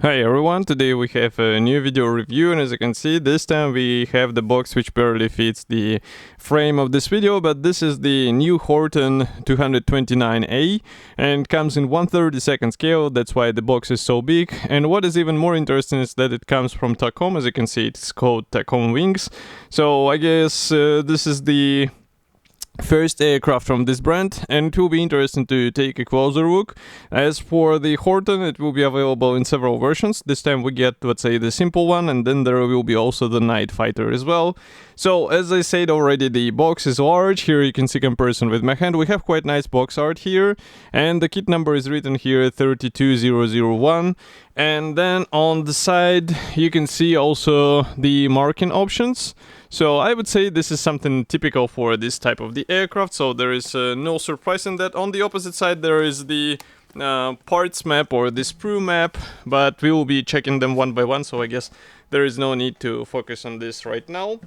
Hi everyone, today we have a new video review, and as you can see, this time we have the box which barely fits the frame of this video, but this is the new Horton 229A and comes in 1/32 scale. That's why the box is so big. And what is even more interesting is that it comes from Takom. As you can see, it's called Takom wings. So I guess this is the first aircraft from this brand, and it will be interesting to take a closer look. As for the Horton, it will be available in several versions. This time we get, let's say, the simple one, and then there will be also the Night Fighter as well. So as I said already, the box is large. Here you can see comparison with my hand. We have quite nice box art here, and the kit number is written here 32001. And then on the side you can see also the marking options. So I would say this is something typical for this type of the aircraft, so there is no surprise in that. On the opposite side there is the parts map or the sprue map, but we will be checking them one by one, so I guess there is no need to focus on this right now.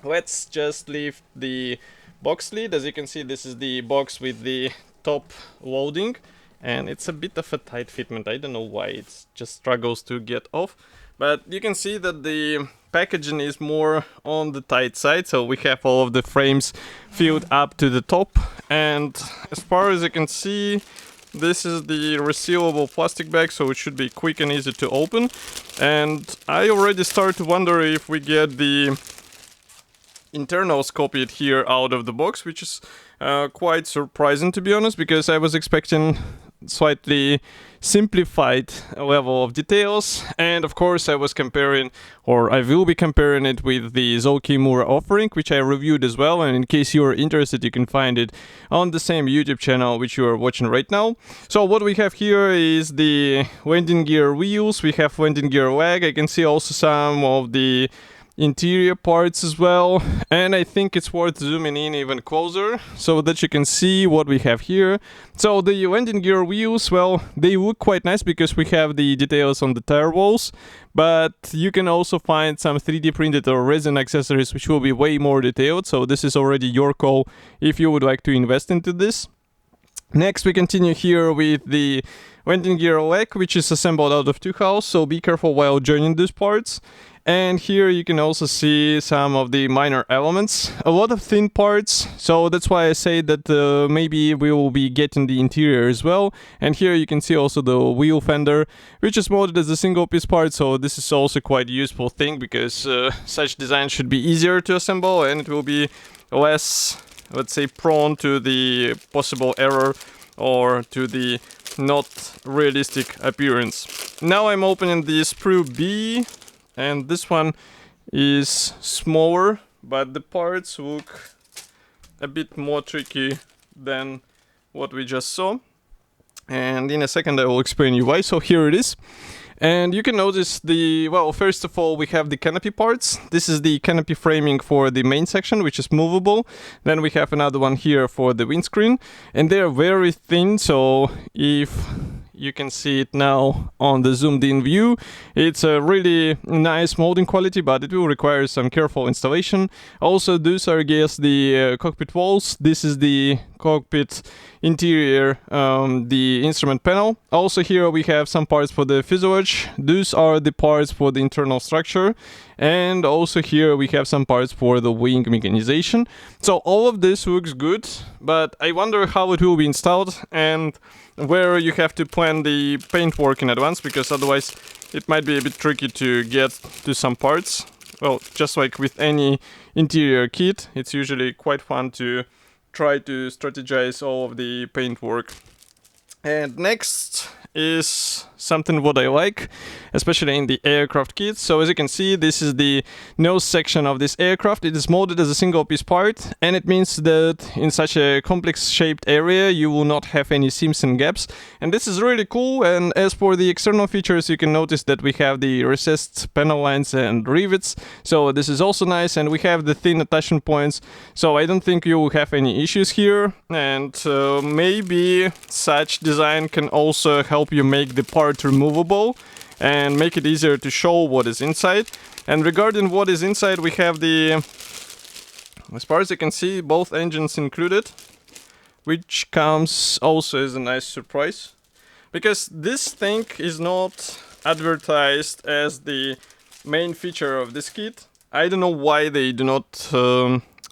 Let's just lift the box lid. As you can see, this is the box with the top loading, and it's a bit of a tight fitment. I don't know why, it just struggles to get off, but you can see that the packaging is more on the tight side, so we have all of the frames filled up to the top. And as far as you can see, this is the resealable plastic bag, so it should be quick and easy to open. And I already start to wonder if we get the internal cockpit here out of the box, which is quite surprising, to be honest, because I was expecting slightly simplified level of details. And of course I was comparing, or I will be comparing it with the Zolkimura offering, which I reviewed as well, and in case you are interested you can find it on the same YouTube channel which you are watching right now. So what we have here is the landing gear wheels, we have landing gear leg. I can see also some of the interior parts as well, and I think it's worth zooming in even closer so that you can see what we have here. So the landing gear wheels, well, they look quite nice because we have the details on the tire walls, but you can also find some 3D printed or resin accessories which will be way more detailed, so this is already your call if you would like to invest into this. Next we continue here with the landing gear leg, which is assembled out of two hulls, so be careful while joining these parts. And here you can also see some of the minor elements, a lot of thin parts, so that's why I say that maybe we will be getting the interior as well. And here you can see also the wheel fender, which is molded as a single piece part, so this is also quite a useful thing because such design should be easier to assemble and it will be less, let's say, prone to the possible error or to the not realistic appearance. Now I'm opening the sprue B, and this one is smaller, but the parts look a bit more tricky than what we just saw. And in a second I will explain you why. So here it is. And you can notice the, well, first of all, we have the canopy parts. This is the canopy framing for the main section, which is movable. Then we have another one here for the windscreen, and they are very thin, so if you can see it now on the zoomed in view, it's a really nice molding quality, but it will require some careful installation. Also, those are, I guess, the cockpit walls. This is the cockpit interior, the instrument panel. Also here we have some parts for the fuselage. Those are the parts for the internal structure. And also here we have some parts for the wing mechanization. So all of this looks good, but I wonder how it will be installed and where you have to plan the paintwork in advance, because otherwise it might be a bit tricky to get to some parts. Well, just like with any interior kit, it's usually quite fun to try to strategize all of the paintwork. And next is something what I like, especially in the aircraft kits. So as you can see, this is the nose section of this aircraft. It is molded as a single piece part, and it means that in such a complex shaped area you will not have any seams and gaps, and this is really cool. And as for the external features, you can notice that we have the recessed panel lines and rivets, so this is also nice, and we have the thin attachment points, so I don't think you will have any issues here. And maybe such design can also help you make the part removable and make it easier to show what is inside. And regarding what is inside, we have the, as far as you can see, both engines included, which comes also as a nice surprise, because this thing is not advertised as the main feature of this kit. I don't know why they do not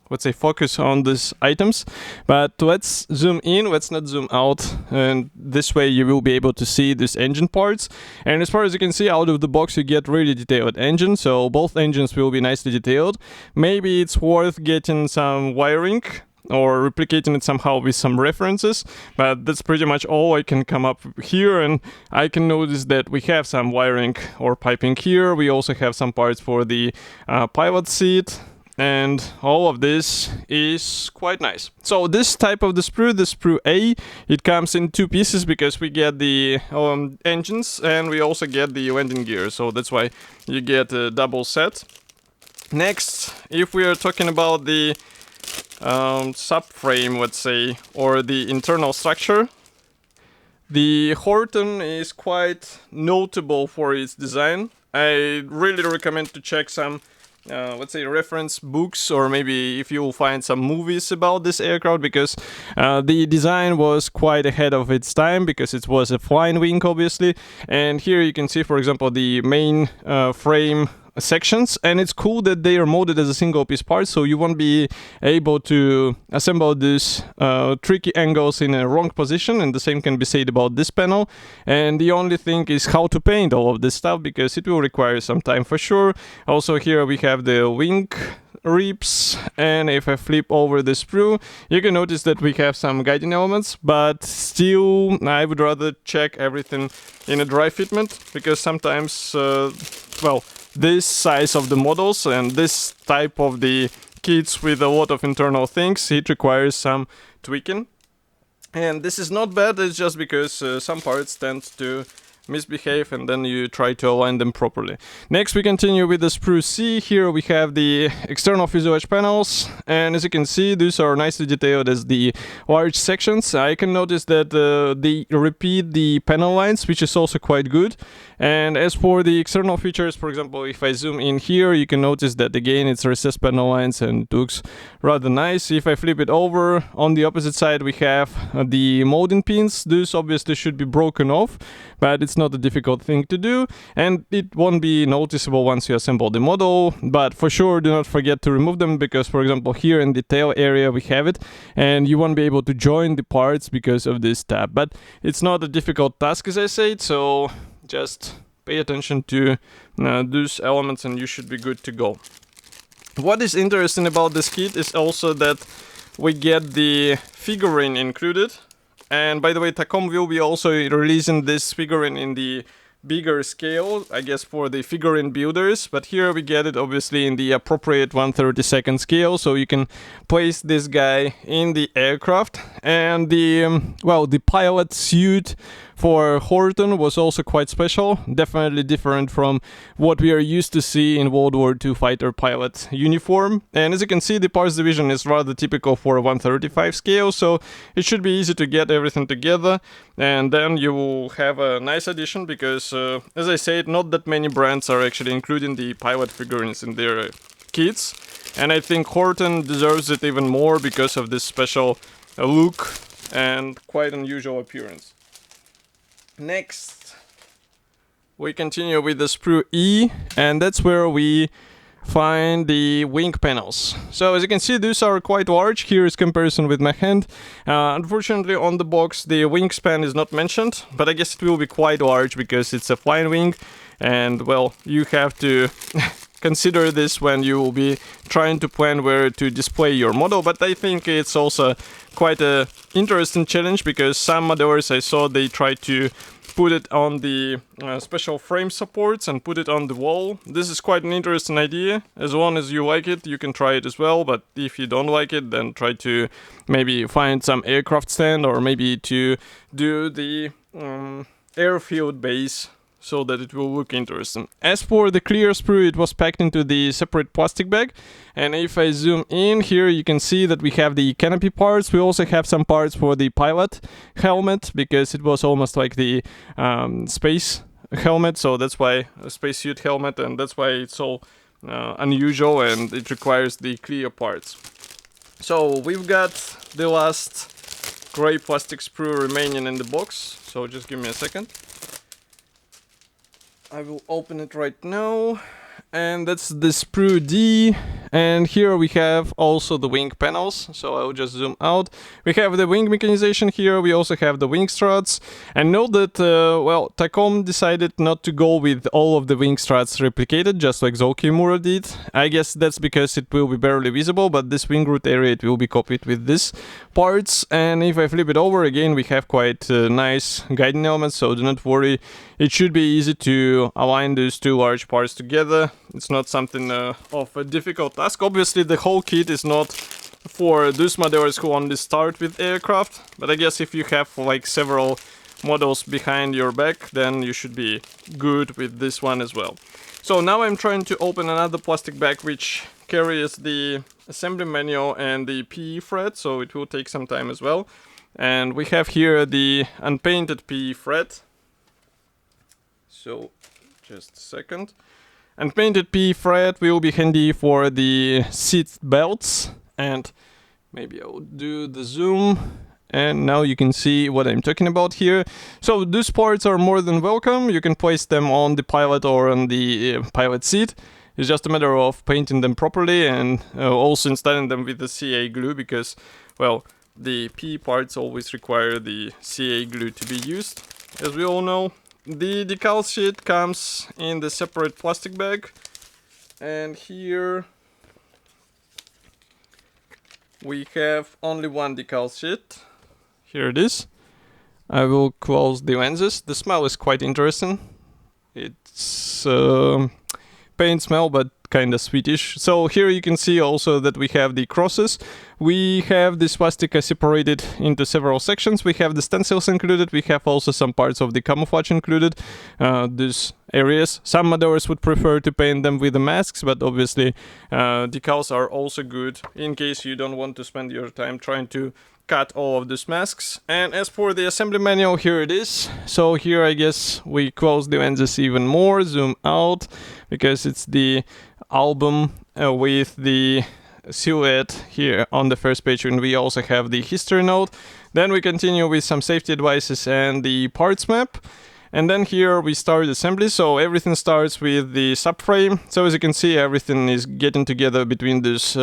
let's say focus on these items, but let's zoom in, let's not zoom out, and this way you will be able to see these engine parts. And as far as you can see, out of the box you get really detailed engine, so both engines will be nicely detailed. Maybe it's worth getting some wiring or replicating it somehow with some references, but that's pretty much all I can come up with here. And I can notice that we have some wiring or piping here. We also have some parts for the pilot seat, and all of this is quite nice. So this type of the sprue A, it comes in two pieces because we get the engines and we also get the landing gear, so that's why you get a double set. Next, if we are talking about the subframe, let's say, or the internal structure, the Horton is quite notable for its design. I really recommend to check some let's say reference books, or maybe if you'll find some movies about this aircraft, because the design was quite ahead of its time, because it was a flying wing obviously. And here you can see, for example, the main frame sections, and it's cool that they are molded as a single piece part, so you won't be able to assemble these tricky angles in a wrong position, and the same can be said about this panel. And the only thing is how to paint all of this stuff, because it will require some time for sure. Also here we have the wing ribs, and if I flip over the sprue, you can notice that we have some guiding elements, but still I would rather check everything in a dry fitment, because sometimes well, this size of the models and this type of the kits with a lot of internal things, it requires some tweaking. And this is not bad, it's just because some parts tend to misbehave, and then you try to align them properly. Next we continue with the sprue C. Here we have the external fuselage panels, and as you can see, these are nicely detailed as the large sections. I can notice that they repeat the panel lines, which is also quite good. And as for the external features, for example, if I zoom in here, you can notice that again it's recessed panel lines and it looks rather nice. If I flip it over, on the opposite side we have the molding pins. These obviously should be broken off, but it's not a difficult thing to do, and it won't be noticeable once you assemble the model. But for sure, do not forget to remove them, because for example here in the tail area we have it, and you won't be able to join the parts because of this tab. But it's not a difficult task, as I said, so just pay attention to those elements and you should be good to go. What is interesting about this kit is also that we get the figurine included. And by the way, Takom will be also releasing this figurine in the bigger scale, I guess for the figurine builders, but here we get it obviously in the appropriate 1/32 scale, so you can place this guy in the aircraft. And the well, the pilot suit for Horton was also quite special, definitely different from what we are used to see in World War II fighter pilot uniform. And as you can see, the parts division is rather typical for a 1/35 scale, so it should be easy to get everything together, and then you will have a nice addition, because as I said, not that many brands are actually including the pilot figurines in their kits, and I think Horton deserves it even more because of this special look and quite unusual appearance. Next, we continue with the sprue E, and that's where we find the wing panels. So as you can see, these are quite large. Here is comparison with my hand. Unfortunately, on the box the wingspan is not mentioned, but I guess it will be quite large because it's a flying wing, and well, you have to consider this when you will be trying to plan where to display your model. But I think it's also quite a interesting challenge, because some modelers I saw, they try to put it on the special frame supports and put it on the wall. This is quite an interesting idea. As long as you like it, you can try it as well, but if you don't like it, then try to maybe find some aircraft stand, or maybe to do the airfield base, so that it will look interesting. As for the clear sprue, it was packed into the separate plastic bag, and if I zoom in here, you can see that we have the canopy parts. We also have some parts for the pilot helmet, because it was almost like the space helmet, so that's why a spacesuit helmet, and that's why it's so unusual, and it requires the clear parts. So we've got the last gray plastic sprue remaining in the box, so just give me a second. I will open it right now. And that's the sprue D, and here we have also the wing panels, so I'll just zoom out. We have the wing mechanization here, we also have the wing struts, and note that, well, Takom decided not to go with all of the wing struts replicated, just like Zokimura did. I guess that's because it will be barely visible, but this wing root area, it will be copied with these parts, and if I flip it over again, we have quite nice guiding elements, so do not worry. It should be easy to align those two large parts together. It's not something of a difficult task. Obviously, the whole kit is not for those modders who only start with aircraft, but I guess if you have like several models behind your back, then you should be good with this one as well. So now I'm trying to open another plastic bag which carries the assembly manual and the PE thread, so it will take some time as well. And we have here the unpainted PE thread. So, just a second. And painted PE thread will be handy for the seat belts. And maybe I will do the zoom. And now you can see what I'm talking about here. So those parts are more than welcome. You can place them on the pilot or on the pilot seat. It's just a matter of painting them properly and also installing them with the CA glue because, well, the PE parts always require the CA glue to be used, as we all know. The decal sheet comes in the separate plastic bag, and here we have only one decal sheet. Here it is. I will close the lenses. The smell is quite interesting. It's paint smell, but kind of sweetish. So here you can see also that we have the crosses. We have this plastic separated into several sections. We have the stencils included. We have also some parts of the camouflage included. These areas. Some modders would prefer to paint them with the masks, but obviously decals are also good in case you don't want to spend your time trying to cut all of these masks. And as for the assembly manual, here it is. So here I guess we close the lenses even more, zoom out, because it's the album with the silhouette here on the first page, and we also have the history note. Then we continue with some safety advices and the parts map. And then here we start assembly, so everything starts with the subframe. So as you can see, everything is getting together between these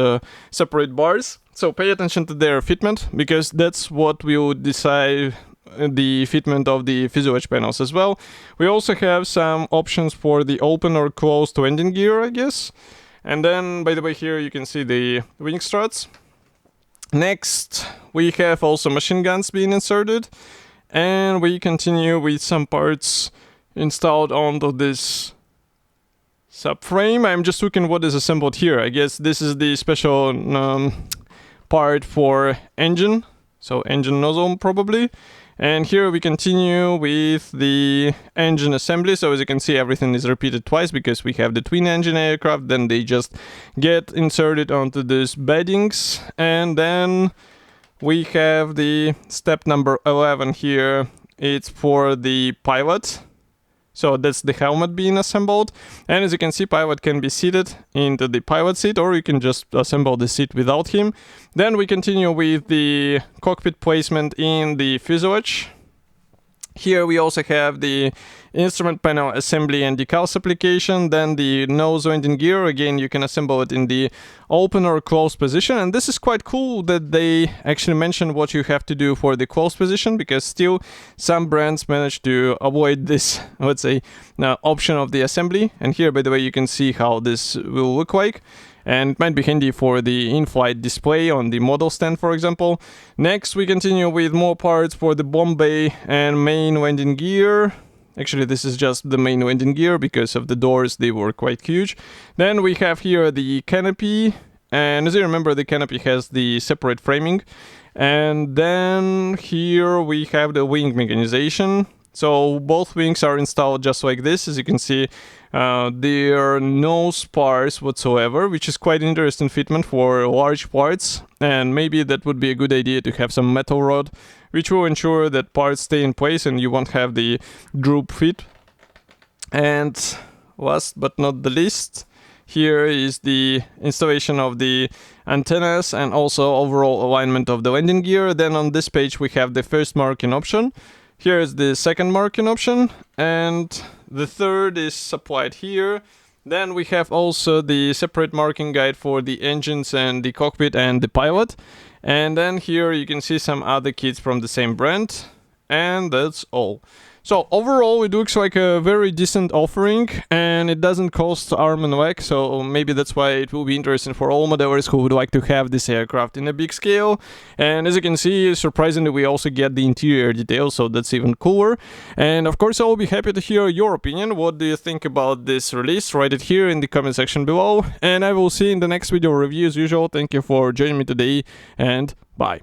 separate bars. So pay attention to their fitment, because that's what will decide the fitment of the fuselage panels as well. We also have some options for the open or closed landing gear, I guess. And then, by the way, here you can see the wing struts. Next, we have also machine guns being inserted. And we continue with some parts installed onto this subframe. I'm just looking what is assembled here. I guess this is the special part for engine. So engine nozzle probably. And here we continue with the engine assembly. So as you can see, everything is repeated twice because we have the twin engine aircraft. Then they just get inserted onto these beddings. And then we have the step number 11 here. It's for the pilot. So that's the helmet being assembled. And as you can see, pilot can be seated into the pilot seat, or you can just assemble the seat without him. Then we continue with the cockpit placement in the fuselage. Here we also have the instrument panel assembly and decals application. Then the nose landing gear, again you can assemble it in the open or closed position. And this is quite cool that they actually mention what you have to do for the closed position, because still some brands manage to avoid this, let's say, option of the assembly. And here, by the way, you can see how this will look like. And it might be handy for the in-flight display on the model stand, for example. Next, we continue with more parts for the bomb bay and main landing gear. Actually, this is just the main landing gear because of the doors, they were quite huge. Then we have here the canopy. And as you remember, the canopy has the separate framing. And then here we have the wing mechanization. So both wings are installed just like this. As you can see, there are no spars whatsoever, which is quite interesting fitment for large parts. And maybe that would be a good idea to have some metal rod, which will ensure that parts stay in place and you won't have the droop fit. And last but not the least, here is the installation of the antennas and also overall alignment of the landing gear. Then on this page we have the first marking option. Here is the second marking option, and the third is supplied here. Then we have also the separate marking guide for the engines and the cockpit and the pilot. And then here you can see some other kits from the same brand. And that's all. So overall it looks like a very decent offering, and it doesn't cost arm and leg, so maybe that's why it will be interesting for all modelers who would like to have this aircraft in a big scale. And as you can see, surprisingly we also get the interior details, so that's even cooler. And of course I will be happy to hear your opinion. What do you think about this release? Write it here in the comment section below, and I will see you in the next video review as usual. Thank you for joining me today, and bye.